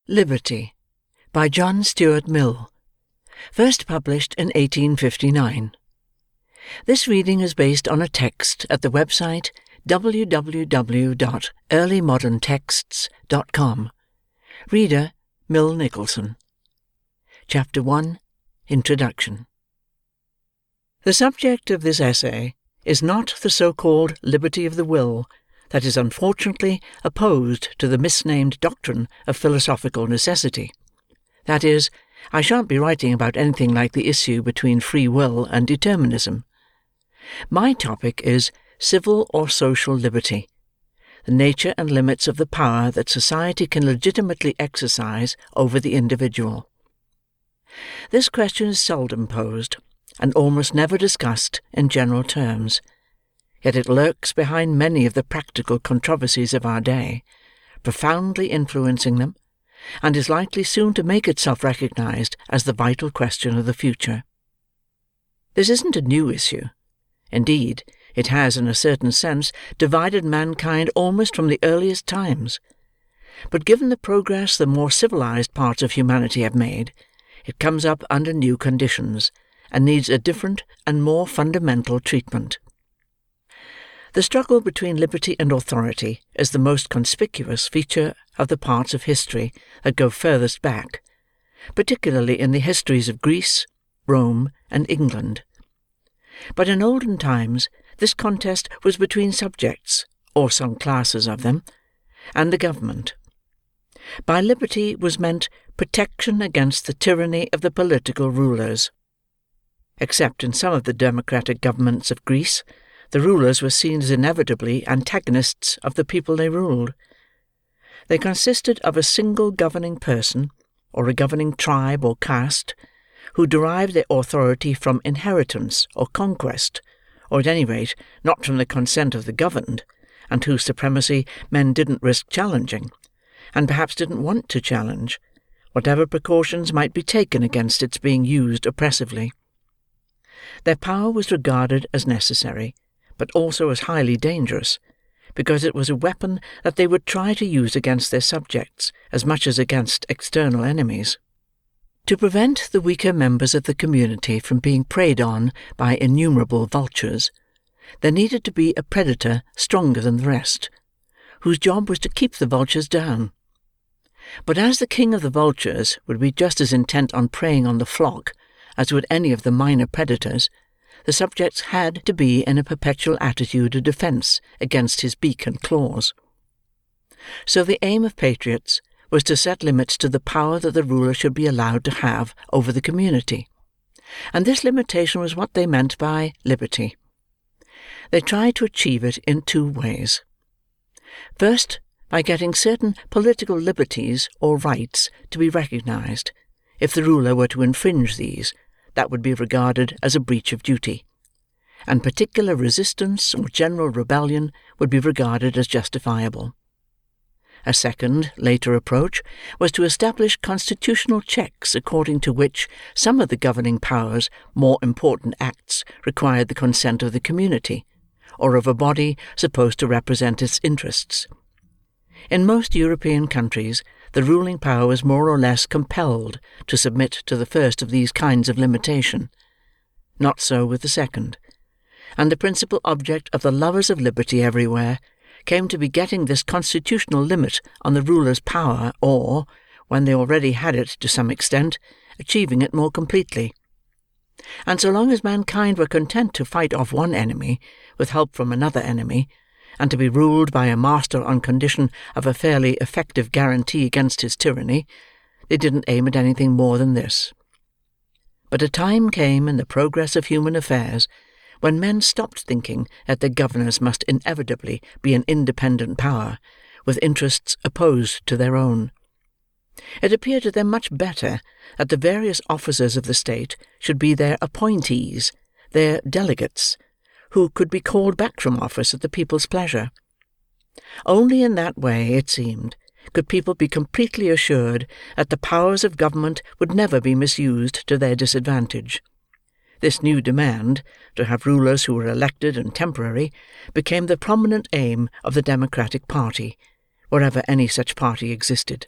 Liberty by John Stuart Mill. First published in 1859. This reading is based on a text at the website www.earlymoderntexts.com. Reader, Mill Nicholson. Chapter 1. Introduction. The subject of this essay is not the so-called liberty of the will that is unfortunately opposed to the misnamed doctrine of philosophical necessity. That is, I shan't be writing about anything like the issue between free will and determinism. My topic is civil or social liberty, the nature and limits of the power that society can legitimately exercise over the individual. This question is seldom posed, and almost never discussed in general terms. Yet it lurks behind many of the practical controversies of our day, profoundly influencing them, and is likely soon to make itself recognized as the vital question of the future. This isn't a new issue. Indeed, it has, in a certain sense, divided mankind almost from the earliest times. But given the progress the more civilized parts of humanity have made, it comes up under new conditions, and needs a different and more fundamental treatment. The struggle between liberty and authority is the most conspicuous feature of the parts of history that go furthest back, particularly in the histories of Greece, Rome, and England. But in olden times this contest was between subjects, or some classes of them, and the government. By liberty was meant protection against the tyranny of the political rulers. Except in some of the democratic governments of Greece, the rulers were seen as inevitably antagonists of the people they ruled. They consisted of a single governing person, or a governing tribe or caste, who derived their authority from inheritance or conquest, or at any rate not from the consent of the governed, and whose supremacy men didn't risk challenging, and perhaps didn't want to challenge, whatever precautions might be taken against its being used oppressively. Their power was regarded as necessary, but also as highly dangerous, because it was a weapon that they would try to use against their subjects as much as against external enemies. To prevent the weaker members of the community from being preyed on by innumerable vultures, there needed to be a predator stronger than the rest, whose job was to keep the vultures down. But as the king of the vultures would be just as intent on preying on the flock as would any of the minor predators, the subjects had to be in a perpetual attitude of defence against his beak and claws. So the aim of patriots was to set limits to the power that the ruler should be allowed to have over the community, and this limitation was what they meant by liberty. They tried to achieve it in two ways. First, by getting certain political liberties or rights to be recognized. If the ruler were to infringe these, that would be regarded as a breach of duty, and particular resistance or general rebellion would be regarded as justifiable. A second, later approach was to establish constitutional checks according to which some of the governing powers' more important acts required the consent of the community, or of a body supposed to represent its interests. In most European countries, the ruling power was more or less compelled to submit to the first of these kinds of limitation. Not so with the second, and the principal object of the lovers of liberty everywhere came to be getting this constitutional limit on the ruler's power, or, when they already had it to some extent, achieving it more completely. And so long as mankind were content to fight off one enemy with help from another enemy, and to be ruled by a master on condition of a fairly effective guarantee against his tyranny, they didn't aim at anything more than this. But a time came in the progress of human affairs when men stopped thinking that their governors must inevitably be an independent power, with interests opposed to their own. It appeared to them much better that the various officers of the state should be their appointees, their delegates, who could be called back from office at the people's pleasure. Only in that way, it seemed, could people be completely assured that the powers of government would never be misused to their disadvantage. This new demand, to have rulers who were elected and temporary, became the prominent aim of the Democratic party, wherever any such party existed,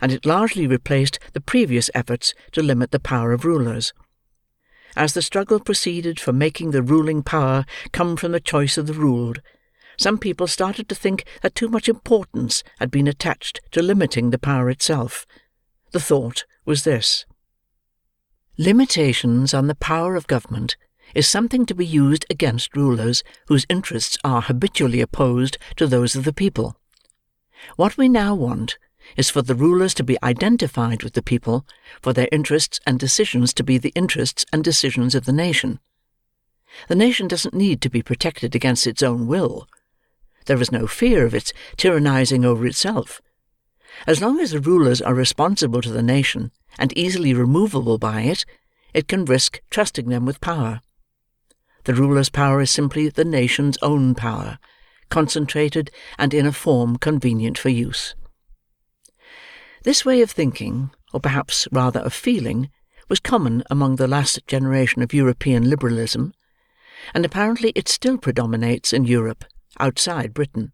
and it largely replaced the previous efforts to limit the power of rulers. As the struggle proceeded for making the ruling power come from the choice of the ruled, some people started to think that too much importance had been attached to limiting the power itself. The thought was this: limitations on the power of government is something to be used against rulers whose interests are habitually opposed to those of the people. What we now want is for the rulers to be identified with the people, for their interests and decisions to be the interests and decisions of the nation. The nation doesn't need to be protected against its own will. There is no fear of its tyrannizing over itself. As long as the rulers are responsible to the nation and easily removable by it, it can risk trusting them with power. The ruler's power is simply the nation's own power, concentrated and in a form convenient for use. This way of thinking, or perhaps rather of feeling, was common among the last generation of European liberalism, and apparently it still predominates in Europe, outside Britain.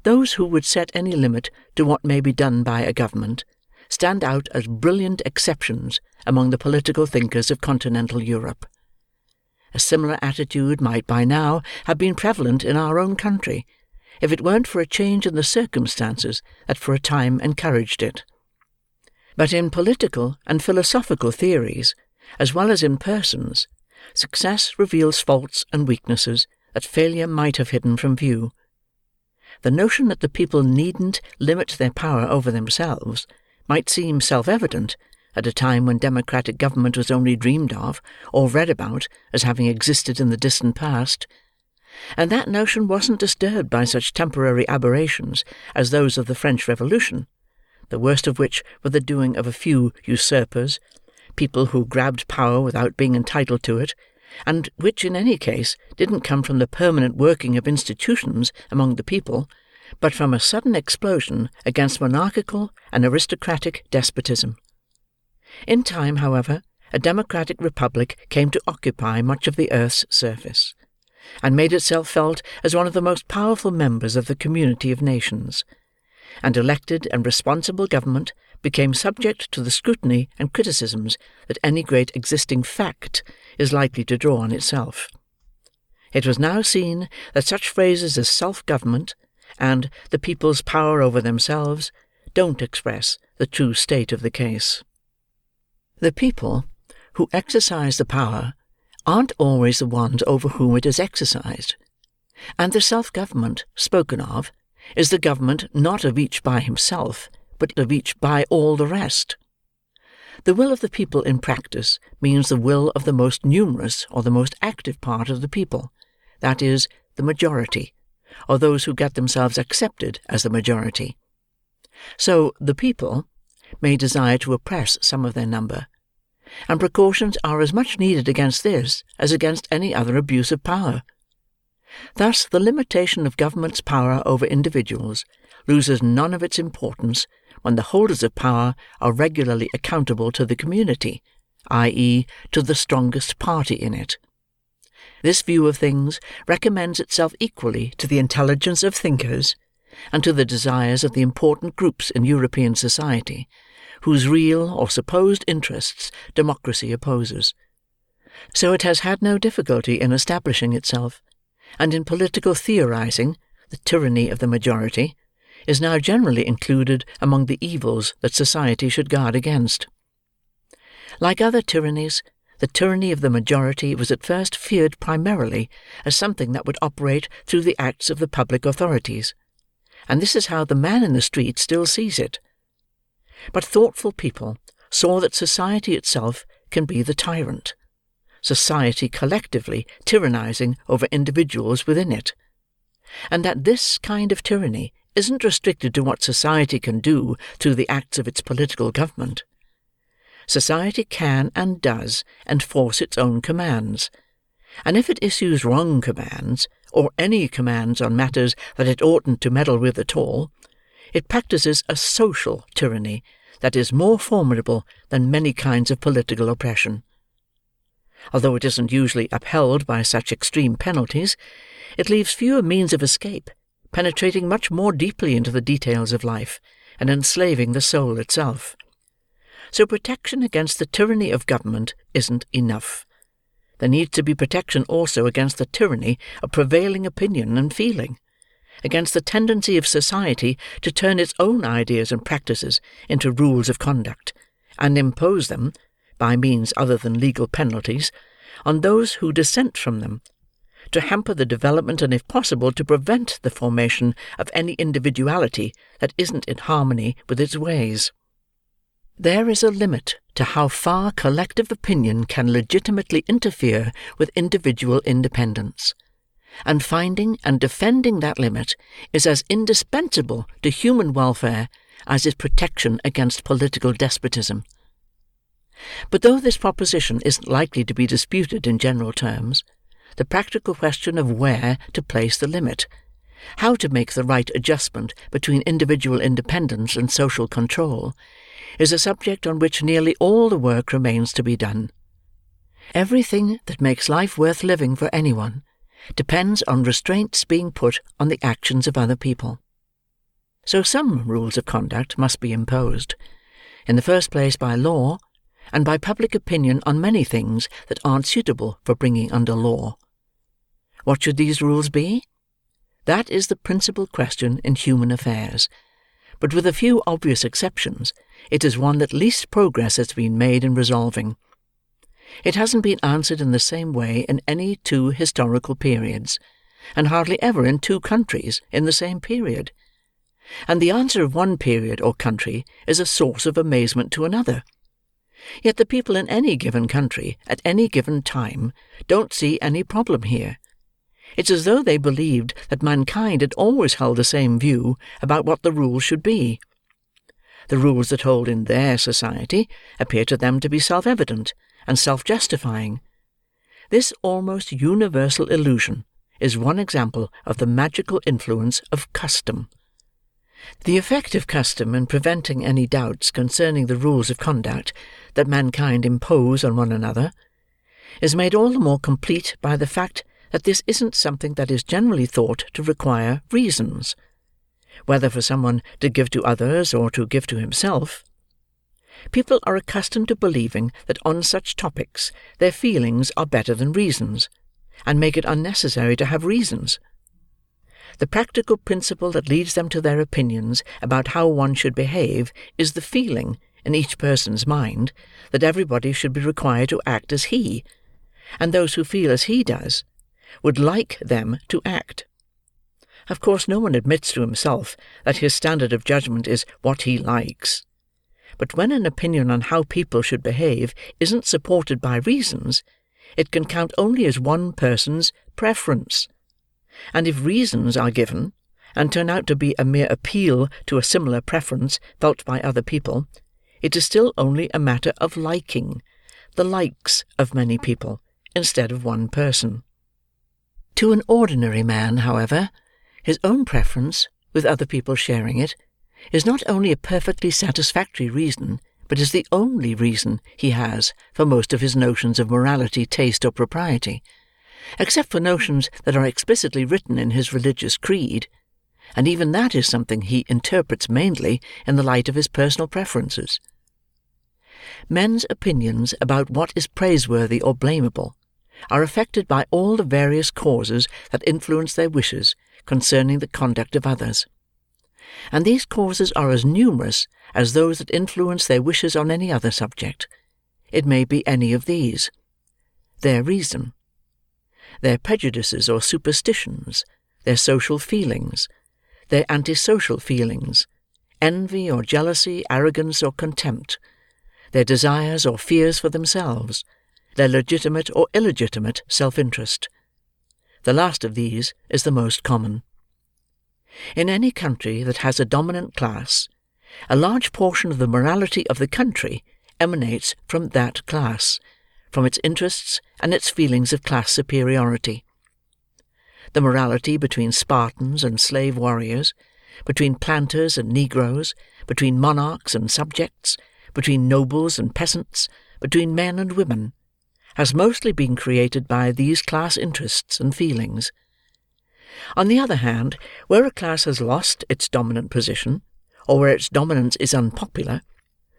Those who would set any limit to what may be done by a government stand out as brilliant exceptions among the political thinkers of continental Europe. A similar attitude might by now have been prevalent in our own country, if it weren't for a change in the circumstances that for a time encouraged it. But in political and philosophical theories, as well as in persons, success reveals faults and weaknesses that failure might have hidden from view. The notion that the people needn't limit their power over themselves might seem self-evident at a time when democratic government was only dreamed of or read about as having existed in the distant past, and that notion wasn't disturbed by such temporary aberrations as those of the French Revolution, the worst of which were the doing of a few usurpers, people who grabbed power without being entitled to it, and which in any case didn't come from the permanent working of institutions among the people, but from a sudden explosion against monarchical and aristocratic despotism. In time, however, a democratic republic came to occupy much of the earth's surface, and made itself felt as one of the most powerful members of the community of nations, and elected and responsible government became subject to the scrutiny and criticisms that any great existing fact is likely to draw on itself. It was now seen that such phrases as self-government and the people's power over themselves don't express the true state of the case. The people who exercise the power aren't always the ones over whom it is exercised, and the self-government spoken of is the government not of each by himself, but of each by all the rest. The will of the people in practice means the will of the most numerous or the most active part of the people, that is, the majority, or those who get themselves accepted as the majority. So, the people may desire to oppress some of their number, and precautions are as much needed against this as against any other abuse of power. Thus, the limitation of government's power over individuals loses none of its importance when the holders of power are regularly accountable to the community, i.e., to the strongest party in it. This view of things recommends itself equally to the intelligence of thinkers and to the desires of the important groups in European society, whose real or supposed interests democracy opposes. So it has had no difficulty in establishing itself, and in political theorizing, the tyranny of the majority is now generally included among the evils that society should guard against. Like other tyrannies, the tyranny of the majority was at first feared primarily as something that would operate through the acts of the public authorities, and this is how the man in the street still sees it. But thoughtful people saw that society itself can be the tyrant, society collectively tyrannizing over individuals within it, and that this kind of tyranny isn't restricted to what society can do through the acts of its political government. Society can and does enforce its own commands, and if it issues wrong commands, or any commands on matters that it oughtn't to meddle with at all, it practices a social tyranny that is more formidable than many kinds of political oppression. Although it isn't usually upheld by such extreme penalties, it leaves fewer means of escape, penetrating much more deeply into the details of life, and enslaving the soul itself. So protection against the tyranny of government isn't enough. There needs to be protection also against the tyranny of prevailing opinion and feeling, against the tendency of society to turn its own ideas and practices into rules of conduct, and impose them, by means other than legal penalties, on those who dissent from them, to hamper the development and, if possible, to prevent the formation of any individuality that isn't in harmony with its ways. There is a limit to how far collective opinion can legitimately interfere with individual independence, and finding and defending that limit is as indispensable to human welfare as is protection against political despotism. But though this proposition isn't likely to be disputed in general terms, the practical question of where to place the limit, how to make the right adjustment between individual independence and social control, is a subject on which nearly all the work remains to be done. Everything that makes life worth living for anyone depends on restraints being put on the actions of other people. So some rules of conduct must be imposed, in the first place by law, and by public opinion on many things that aren't suitable for bringing under law. What should these rules be? That is the principal question in human affairs, but with a few obvious exceptions, it is one that least progress has been made in resolving. It hasn't been answered in the same way in any two historical periods, and hardly ever in two countries in the same period. And the answer of one period or country is a source of amazement to another. Yet the people in any given country, at any given time, don't see any problem here. It's as though they believed that mankind had always held the same view about what the rules should be. The rules that hold in their society appear to them to be self-evident and self-justifying. This almost universal illusion is one example of the magical influence of custom. The effect of custom in preventing any doubts concerning the rules of conduct that mankind impose on one another is made all the more complete by the fact that this isn't something that is generally thought to require reasons, whether for someone to give to others or to give to himself. People are accustomed to believing that on such topics their feelings are better than reasons, and make it unnecessary to have reasons. The practical principle that leads them to their opinions about how one should behave is the feeling in each person's mind that everybody should be required to act as he, and those who feel as he does would like them to act. Of course, no one admits to himself that his standard of judgment is what he likes. But when an opinion on how people should behave isn't supported by reasons, it can count only as one person's preference. And if reasons are given, and turn out to be a mere appeal to a similar preference felt by other people, it is still only a matter of liking, the likes of many people, instead of one person. To an ordinary man, however, his own preference, with other people sharing it, is not only a perfectly satisfactory reason, but is the only reason he has for most of his notions of morality, taste, or propriety, except for notions that are explicitly written in his religious creed, and even that is something he interprets mainly in the light of his personal preferences. Men's opinions about what is praiseworthy or blamable are affected by all the various causes that influence their wishes concerning the conduct of others, and these causes are as numerous as those that influence their wishes on any other subject. It may be any of these: their reason, their prejudices or superstitions, their social feelings, their antisocial feelings, envy or jealousy, arrogance or contempt, their desires or fears for themselves, their legitimate or illegitimate self-interest. The last of these is the most common. In any country that has a dominant class, a large portion of the morality of the country emanates from that class, from its interests and its feelings of class superiority. The morality between Spartans and slave warriors, between planters and Negroes, between monarchs and subjects, between nobles and peasants, between men and women, has mostly been created by these class interests and feelings. On the other hand, where a class has lost its dominant position, or where its dominance is unpopular,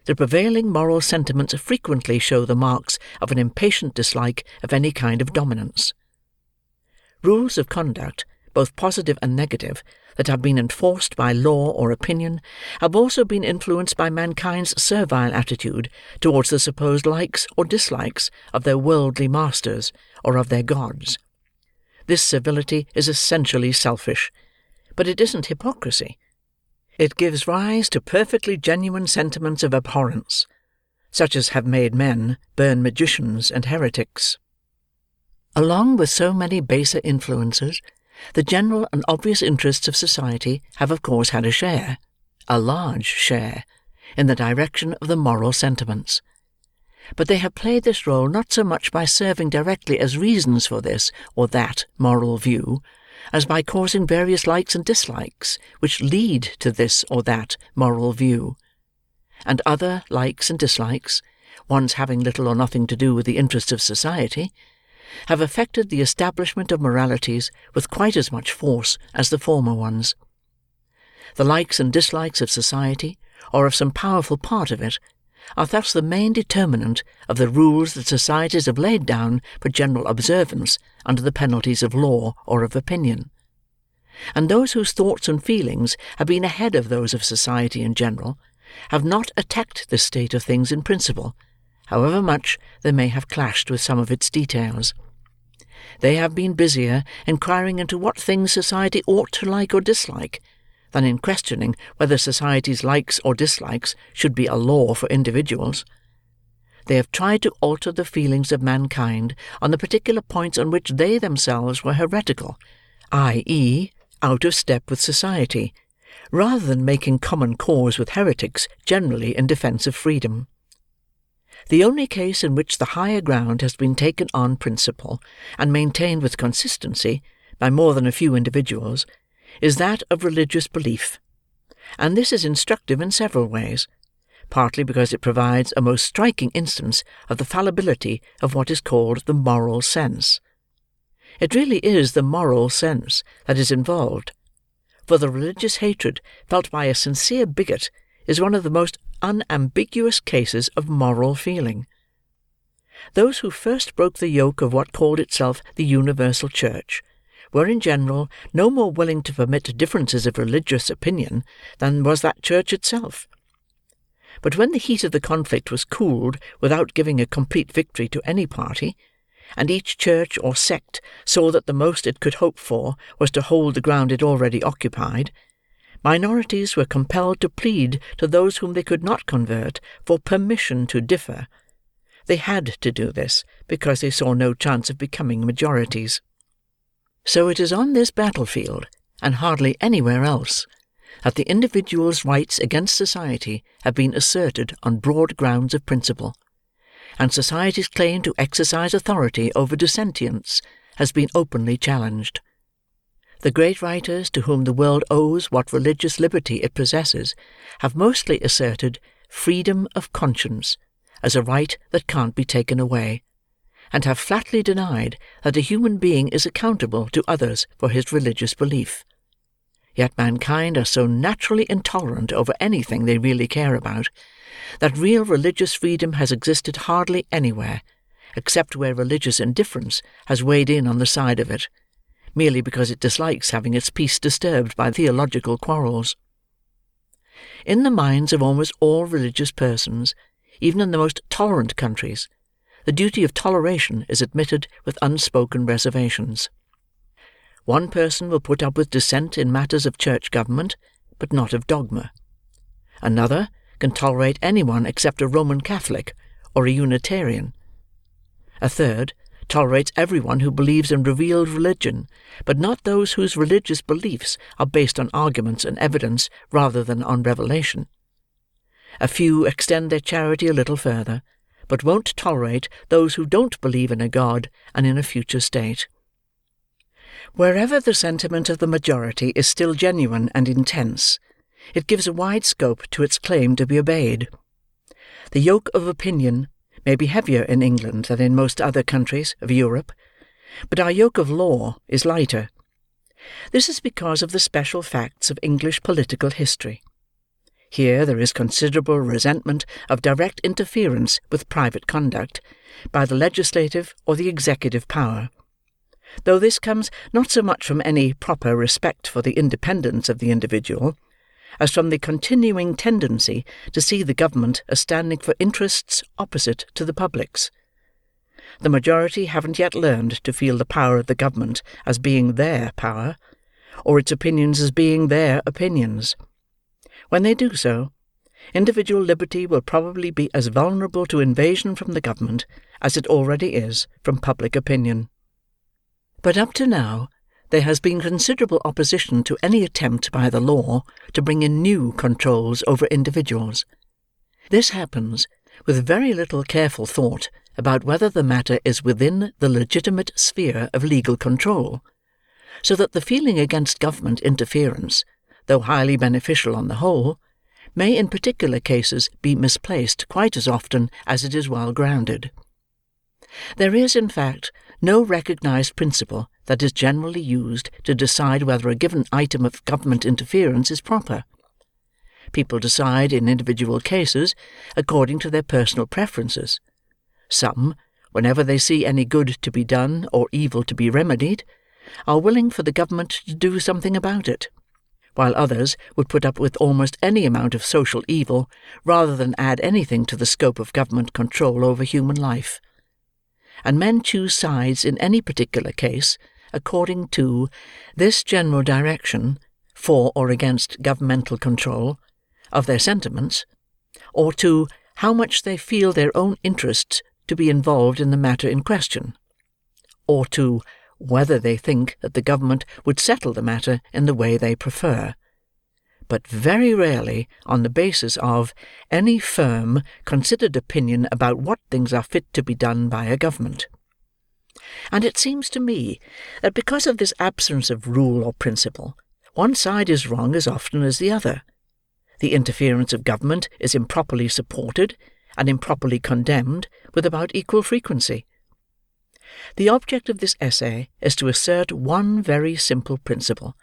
the prevailing moral sentiments frequently show the marks of an impatient dislike of any kind of dominance. Rules of conduct, both positive and negative, that have been enforced by law or opinion, have also been influenced by mankind's servile attitude towards the supposed likes or dislikes of their worldly masters or of their gods. This servility is essentially selfish, but it isn't hypocrisy. It gives rise to perfectly genuine sentiments of abhorrence, such as have made men burn magicians and heretics. Along with so many baser influences, the general and obvious interests of society have of course had a large share, in the direction of the moral sentiments. But they have played this role not so much by serving directly as reasons for this or that moral view, as by causing various likes and dislikes which lead to this or that moral view. And other likes and dislikes, ones having little or nothing to do with the interests of society, have affected the establishment of moralities with quite as much force as the former ones. The likes and dislikes of society, or of some powerful part of it, are thus the main determinant of the rules that societies have laid down for general observance under the penalties of law or of opinion. And those whose thoughts and feelings have been ahead of those of society in general, have not attacked this state of things in principle, however much they may have clashed with some of its details. They have been busier inquiring into what things society ought to like or dislike, than in questioning whether society's likes or dislikes should be a law for individuals. They have tried to alter the feelings of mankind on the particular points on which they themselves were heretical, i.e., out of step with society, rather than making common cause with heretics generally in defence of freedom. The only case in which the higher ground has been taken on principle, and maintained with consistency, by more than a few individuals, is that of religious belief, and this is instructive in several ways, partly because it provides a most striking instance of the fallibility of what is called the moral sense. It really is the moral sense that is involved, for the religious hatred felt by a sincere bigot is one of the most unambiguous cases of moral feeling. Those who first broke the yoke of what called itself the universal church were in general no more willing to permit differences of religious opinion than was that church itself. But when the heat of the conflict was cooled without giving a complete victory to any party, and each church or sect saw that the most it could hope for was to hold the ground it already occupied, minorities were compelled to plead to those whom they could not convert for permission to differ. They had to do this because they saw no chance of becoming majorities. So it is on this battlefield, and hardly anywhere else, that the individual's rights against society have been asserted on broad grounds of principle, and society's claim to exercise authority over dissentients has been openly challenged. The great writers to whom the world owes what religious liberty it possesses have mostly asserted freedom of conscience as a right that can't be taken away, and have flatly denied that a human being is accountable to others for his religious belief. Yet mankind are so naturally intolerant over anything they really care about, that real religious freedom has existed hardly anywhere, except where religious indifference has weighed in on the side of it, merely because it dislikes having its peace disturbed by theological quarrels. In the minds of almost all religious persons, even in the most tolerant countries, the duty of toleration is admitted with unspoken reservations. One person will put up with dissent in matters of church government, but not of dogma. Another can tolerate anyone except a Roman Catholic or a Unitarian. A third tolerates everyone who believes in revealed religion, but not those whose religious beliefs are based on arguments and evidence rather than on revelation. A few extend their charity a little further, but won't tolerate those who don't believe in a God and in a future state. Wherever the sentiment of the majority is still genuine and intense, it gives a wide scope to its claim to be obeyed. The yoke of opinion may be heavier in England than in most other countries of Europe, but our yoke of law is lighter. This is because of the special facts of English political history. Here there is considerable resentment of direct interference with private conduct by the legislative or the executive power, though this comes not so much from any proper respect for the independence of the individual, as from the continuing tendency to see the government as standing for interests opposite to the public's. The majority haven't yet learned to feel the power of the government as being their power, or its opinions as being their opinions. When they do so, individual liberty will probably be as vulnerable to invasion from the government as it already is from public opinion. But up to now, there has been considerable opposition to any attempt by the law to bring in new controls over individuals. This happens with very little careful thought about whether the matter is within the legitimate sphere of legal control, so that the feeling against government interference, though highly beneficial on the whole, may in particular cases be misplaced quite as often as it is well grounded. There is, in fact, no recognized principle that is generally used to decide whether a given item of government interference is proper. People decide in individual cases according to their personal preferences. Some, whenever they see any good to be done or evil to be remedied, are willing for the government to do something about it, while others would put up with almost any amount of social evil rather than add anything to the scope of government control over human life. And men choose sides in any particular case according to this general direction, for or against governmental control, of their sentiments, or to how much they feel their own interests to be involved in the matter in question, or to whether they think that the government would settle the matter in the way they prefer, but very rarely on the basis of any firm, considered opinion about what things are fit to be done by a government. And it seems to me that because of this absence of rule or principle, one side is wrong as often as the other. The interference of government is improperly supported and improperly condemned with about equal frequency. The object of this essay is to assert one very simple principle,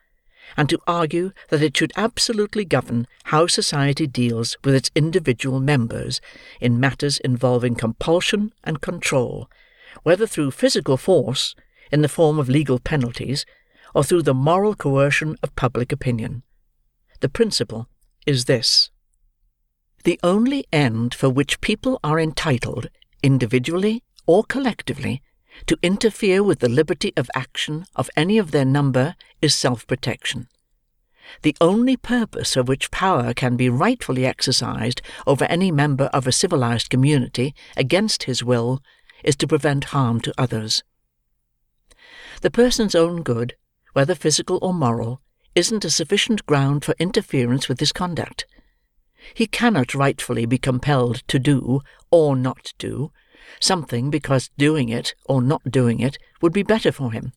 and to argue that it should absolutely govern how society deals with its individual members in matters involving compulsion and control, whether through physical force, in the form of legal penalties, or through the moral coercion of public opinion. The principle is this: the only end for which people are entitled, individually or collectively, to interfere with the liberty of action of any of their number is self-protection. The only purpose for which power can be rightfully exercised over any member of a civilized community against his will is to prevent harm to others. The person's own good, whether physical or moral, isn't a sufficient ground for interference with his conduct. He cannot rightfully be compelled to do, or not do, something because doing it or not doing it would be better for him,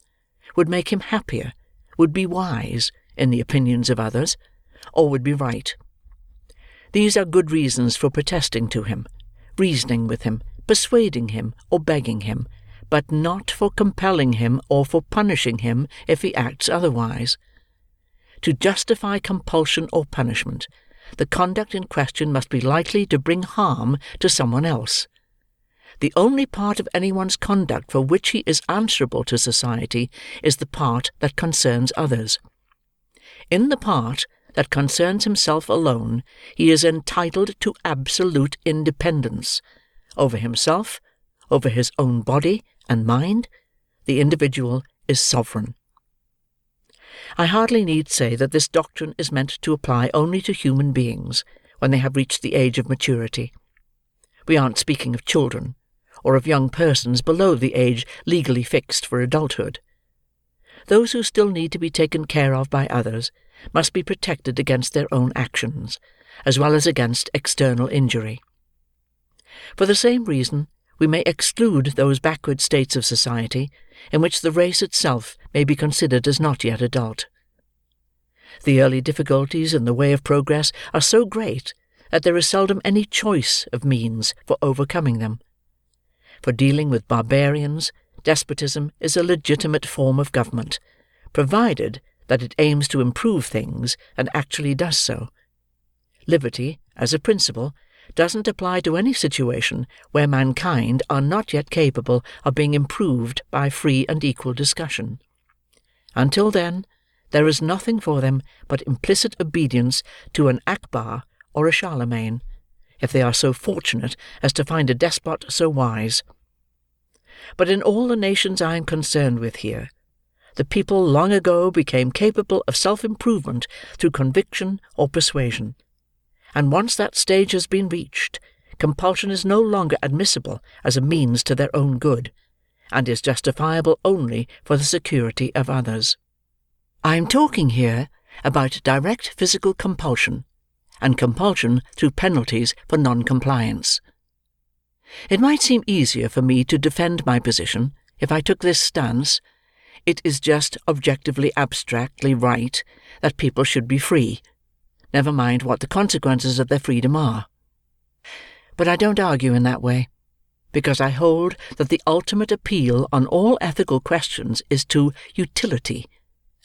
would make him happier, would be wise, in the opinions of others, or would be right. These are good reasons for protesting to him, reasoning with him, persuading him, or begging him, but not for compelling him or for punishing him if he acts otherwise. To justify compulsion or punishment, the conduct in question must be likely to bring harm to someone else. The only part of anyone's conduct for which he is answerable to society is the part that concerns others. In the part that concerns himself alone, he is entitled to absolute independence. Over himself, over his own body and mind, the individual is sovereign. I hardly need say that this doctrine is meant to apply only to human beings when they have reached the age of maturity. We aren't speaking of children, or of young persons below the age legally fixed for adulthood. Those who still need to be taken care of by others must be protected against their own actions, as well as against external injury. For the same reason, we may exclude those backward states of society in which the race itself may be considered as not yet adult. The early difficulties in the way of progress are so great that there is seldom any choice of means for overcoming them. For dealing with barbarians, despotism is a legitimate form of government, provided that it aims to improve things and actually does so. liberty, as a principle, doesn't apply to any situation where mankind are not yet capable of being improved by free and equal discussion. Until then, there is nothing for them but implicit obedience to an Akbar or a Charlemagne, if they are so fortunate as to find a despot so wise. But in all the nations I am concerned with here, the people long ago became capable of self-improvement through conviction or persuasion, and once that stage has been reached, compulsion is no longer admissible as a means to their own good, and is justifiable only for the security of others. I am talking here about direct physical compulsion, and compulsion through penalties for non-compliance. It might seem easier for me to defend my position if I took this stance: it is just objectively abstractly right that people should be free, never mind what the consequences of their freedom are. But I don't argue in that way, because I hold that the ultimate appeal on all ethical questions is to utility,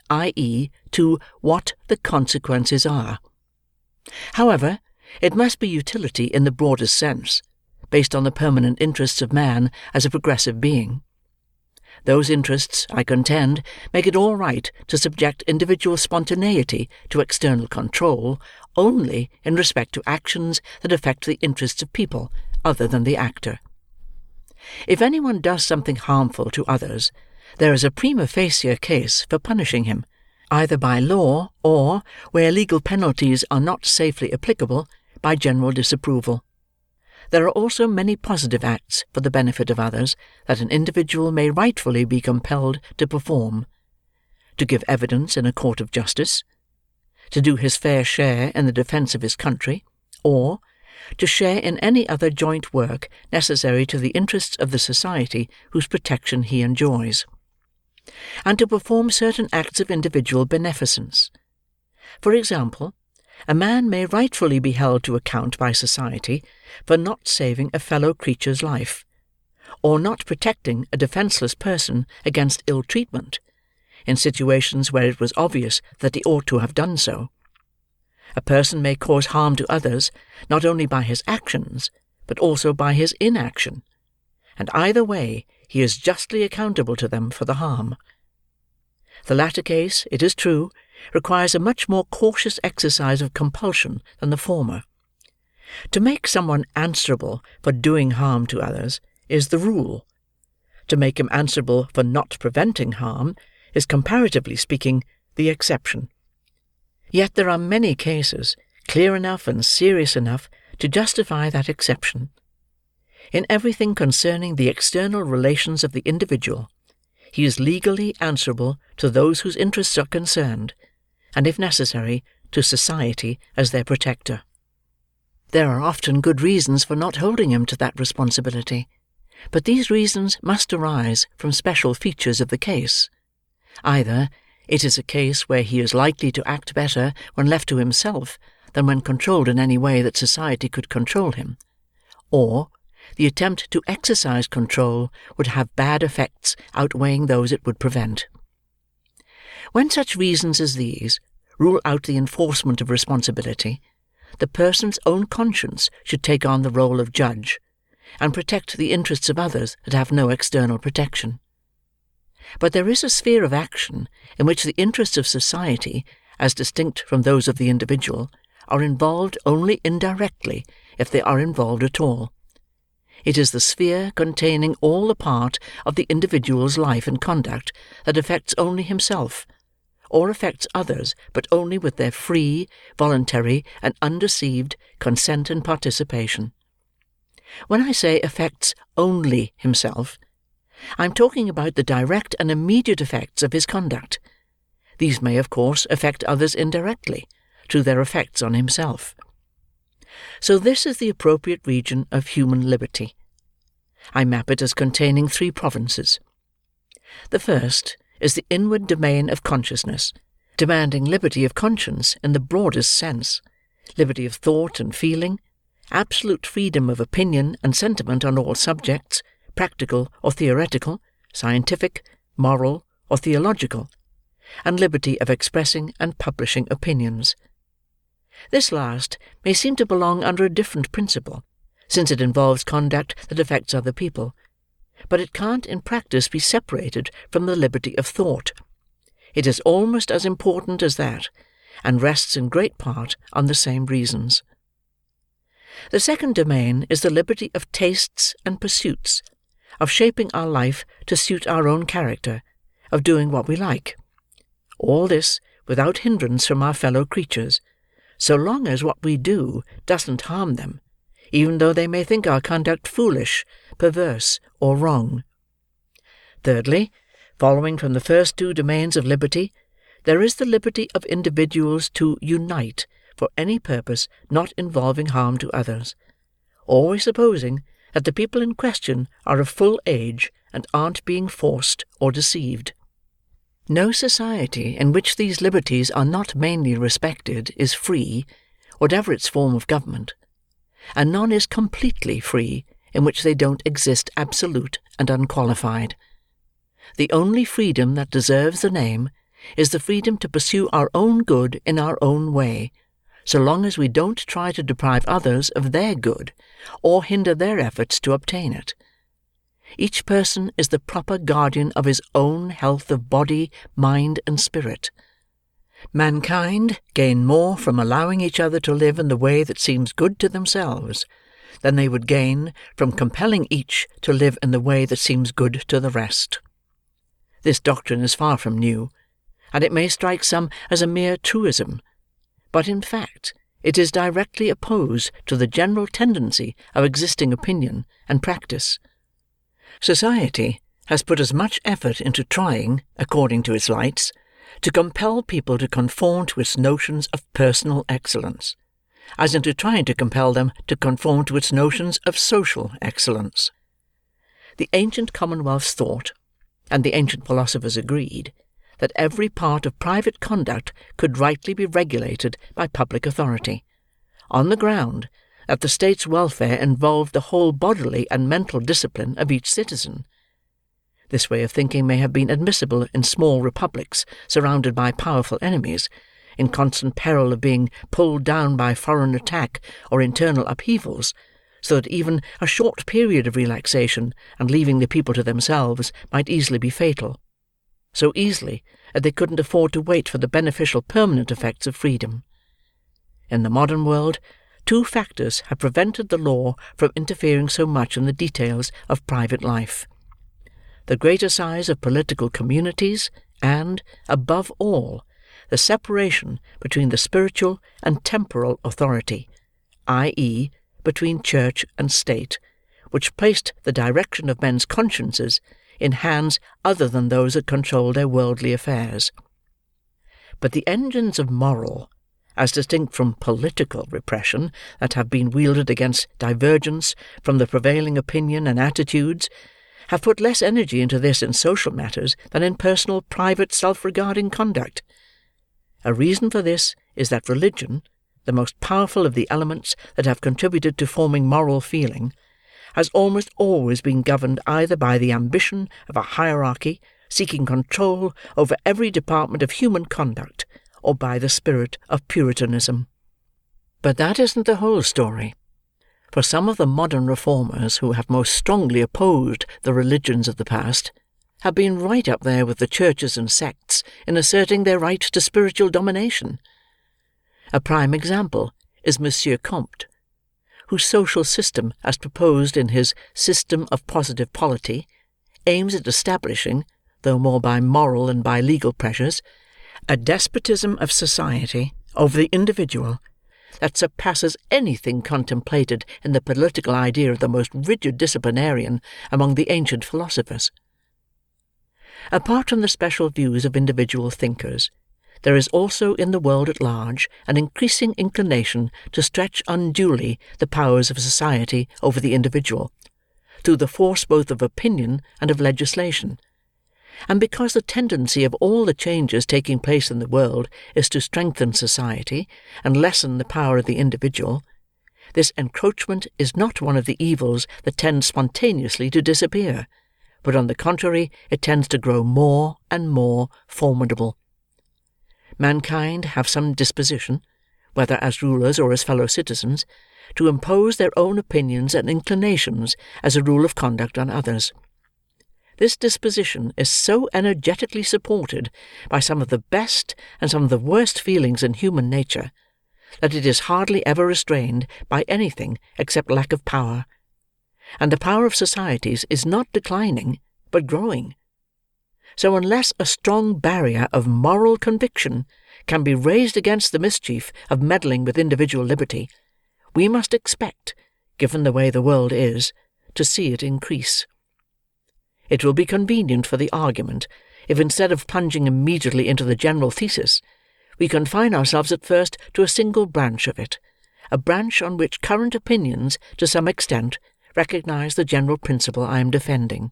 i.e., to what the consequences are. However, it must be utility in the broadest sense, based on the permanent interests of man as a progressive being. Those interests, I contend, make it all right to subject individual spontaneity to external control only in respect to actions that affect the interests of people other than the actor. If anyone does something harmful to others, there is a prima facie case for punishing him, either by law or, where legal penalties are not safely applicable, by general disapproval. There are also many positive acts for the benefit of others that an individual may rightfully be compelled to perform: to give evidence in a court of justice, to do his fair share in the defence of his country, or to share in any other joint work necessary to the interests of the society whose protection he enjoys, and to perform certain acts of individual beneficence. For example, a man may rightfully be held to account by society for not saving a fellow creature's life, or not protecting a defenceless person against ill treatment, in situations where it was obvious that he ought to have done so. A person may cause harm to others, not only by his actions, but also by his inaction, and either way he is justly accountable to them for the harm. The latter case, it is true, requires a much more cautious exercise of compulsion than the former. To make someone answerable for doing harm to others is the rule. To make him answerable for not preventing harm is, comparatively speaking, the exception. Yet there are many cases, clear enough and serious enough to justify that exception. In everything concerning the external relations of the individual, he is legally answerable to those whose interests are concerned, and, if necessary, to society as their protector. There are often good reasons for not holding him to that responsibility, but these reasons must arise from special features of the case. Either it is a case where he is likely to act better when left to himself than when controlled in any way that society could control him, or the attempt to exercise control would have bad effects outweighing those it would prevent. When such reasons as these rule out the enforcement of responsibility, the person's own conscience should take on the role of judge, and protect the interests of others that have no external protection. But there is a sphere of action in which the interests of society, as distinct from those of the individual, are involved only indirectly, if they are involved at all. It is the sphere containing all the part of the individual's life and conduct that affects only himself, or affects others but only with their free, voluntary, and undeceived consent and participation. When I say affects only himself, I am talking about the direct and immediate effects of his conduct. These may, of course, affect others indirectly, through their effects on himself. So this is the appropriate region of human liberty. I map it as containing 3 provinces. The first is the inward domain of consciousness, demanding liberty of conscience in the broadest sense, liberty of thought and feeling, absolute freedom of opinion and sentiment on all subjects, practical or theoretical, scientific, moral, or theological, and liberty of expressing and publishing opinions. This last may seem to belong under a different principle, since it involves conduct that affects other people, but it can't in practice be separated from the liberty of thought. It is almost as important as that, and rests in great part on the same reasons. The second domain is the liberty of tastes and pursuits, of shaping our life to suit our own character, of doing what we like. All this without hindrance from our fellow creatures, so long as what we do doesn't harm them, even though they may think our conduct foolish, perverse, or wrong. Thirdly, following from the first two domains of liberty, there is the liberty of individuals to unite for any purpose not involving harm to others, always supposing that the people in question are of full age and aren't being forced or deceived. No society in which these liberties are not mainly respected is free, whatever its form of government, and none is completely free in which they don't exist absolute and unqualified. The only freedom that deserves the name is the freedom to pursue our own good in our own way, so long as we don't try to deprive others of their good, or hinder their efforts to obtain it. Each person is the proper guardian of his own health of body, mind, and spirit. Mankind gain more from allowing each other to live in the way that seems good to themselves, than they would gain from compelling each to live in the way that seems good to the rest. This doctrine is far from new, and it may strike some as a mere truism, but in fact it is directly opposed to the general tendency of existing opinion and practice. Society has put as much effort into trying, according to its lights, to compel people to conform to its notions of personal excellence, as into trying to compel them to conform to its notions of social excellence. The ancient commonwealths thought, and the ancient philosophers agreed, that every part of private conduct could rightly be regulated by public authority, on the ground that the state's welfare involved the whole bodily and mental discipline of each citizen. This way of thinking may have been admissible in small republics surrounded by powerful enemies, in constant peril of being pulled down by foreign attack or internal upheavals, so that even a short period of relaxation and leaving the people to themselves might easily be fatal, so easily that they couldn't afford to wait for the beneficial permanent effects of freedom. In the modern world, two factors have prevented the law from interfering so much in the details of private life: the greater size of political communities, and, above all, the separation between the spiritual and temporal authority, i.e., between church and state, which placed the direction of men's consciences in hands other than those that controlled their worldly affairs. But the engines of moral, as distinct from political repression, that have been wielded against divergence from the prevailing opinion and attitudes, have put less energy into this in social matters than in personal, private, self-regarding conduct. A reason for this is that religion, the most powerful of the elements that have contributed to forming moral feeling, has almost always been governed either by the ambition of a hierarchy seeking control over every department of human conduct, or by the spirit of Puritanism. But that isn't the whole story, for some of the modern reformers who have most strongly opposed the religions of the past have been right up there with the churches and sects in asserting their right to spiritual domination. A prime example is Monsieur Comte, whose social system, as proposed in his System of Positive Polity, aims at establishing, though more by moral than by legal pressures, a despotism of society over the individual that surpasses anything contemplated in the political idea of the most rigid disciplinarian among the ancient philosophers. Apart from the special views of individual thinkers, there is also in the world at large an increasing inclination to stretch unduly the powers of society over the individual, through the force both of opinion and of legislation, and because the tendency of all the changes taking place in the world is to strengthen society and lessen the power of the individual, this encroachment is not one of the evils that tend spontaneously to disappear, but on the contrary it tends to grow more and more formidable. Mankind have some disposition, whether as rulers or as fellow citizens, to impose their own opinions and inclinations as a rule of conduct on others. This disposition is so energetically supported by some of the best and some of the worst feelings in human nature, that it is hardly ever restrained by anything except lack of power; and the power of societies is not declining, but growing. So unless a strong barrier of moral conviction can be raised against the mischief of meddling with individual liberty, we must expect, given the way the world is, to see it increase. It will be convenient for the argument, if instead of plunging immediately into the general thesis, we confine ourselves at first to a single branch of it, a branch on which current opinions, to some extent, recognize the general principle I am defending.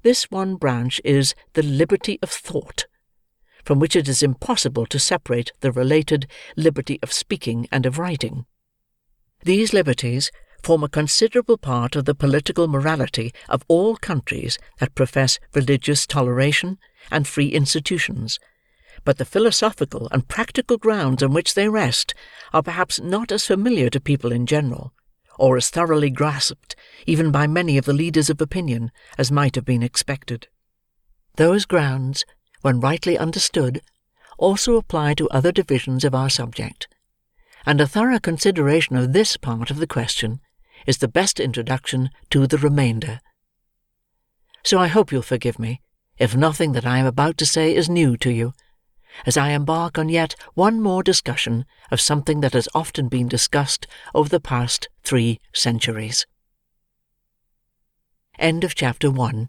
This one branch is the liberty of thought, from which it is impossible to separate the related liberty of speaking and of writing. These liberties form a considerable part of the political morality of all countries that profess religious toleration and free institutions, but the philosophical and practical grounds on which they rest are perhaps not as familiar to people in general, or as thoroughly grasped even by many of the leaders of opinion as might have been expected. Those grounds, when rightly understood, also apply to other divisions of our subject, and a thorough consideration of this part of the question is the best introduction to the remainder. So I hope you'll forgive me if nothing that I am about to say is new to you, as I embark on yet one more discussion of something that has often been discussed over the past 3 centuries. End of chapter 1.